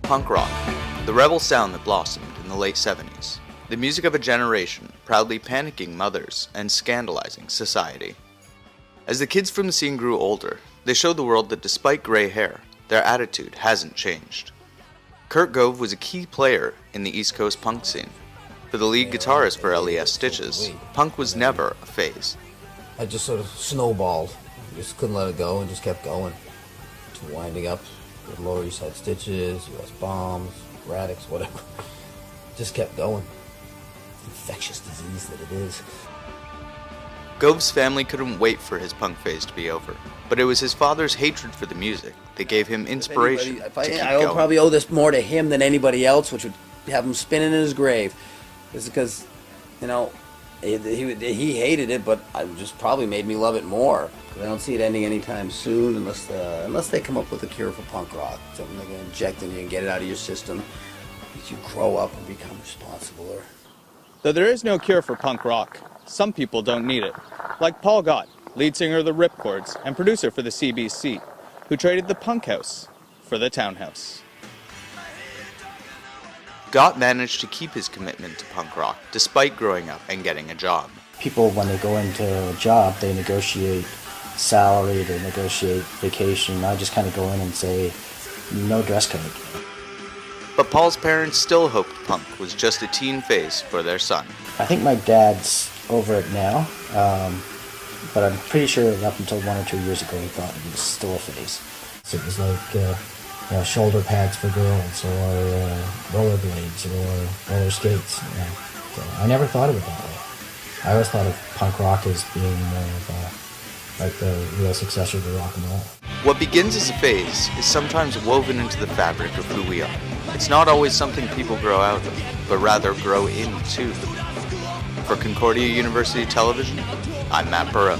punk rock, the rebel sound that blossomed in the late 70s. The music of a generation proudly panicking mothers and scandalizing society. As the kids from the scene grew older, they showed the world that despite gray hair, their attitude hasn't changed. Kurt Gove was a key player in the East Coast punk scene. For the lead guitarist for Les Stitches, punk was never a phase. I just sort of snowballed. Just couldn't let it go and just kept going. To winding up with Lower East Side Stitches, US Bombs, Radix, whatever. Just kept going. Infectious disease that it is. Gove's family couldn't wait for his punk phase to be over, but it was his father's hatred for the music that gave him inspiration to keep going. Probably owe this more to him than anybody else, which would have him spinning in his grave. It's because, you know, he hated it, but it just probably made me love it more. I don't see it ending anytime soon unless they come up with a cure for punk rock. Something they're going to inject in you and get it out of your system as you grow up and become responsible. Though there is no cure for punk rock, some people don't need it. Like Paul Gott, lead singer of the Ripcords and producer for the CBC, who traded the punk house for the townhouse. Gott managed to keep his commitment to punk rock despite growing up and getting a job. People, when they go into a job, they negotiate salary, they negotiate vacation. I just kind of go in and say, no dress code. But Paul's parents still hoped punk was just a teen phase for their son. I think my dad's over it now, but I'm pretty sure up until 1 or 2 years ago he thought it was still a phase. So it was like shoulder pads for girls, or rollerblades, or roller skates. So I never thought of it that way. I always thought of punk rock as being more of like the real successor to rock and roll. What begins as a phase is sometimes woven into the fabric of who we are. It's not always something people grow out of, but rather grow into. For Concordia University Television, I'm Matt Burrow.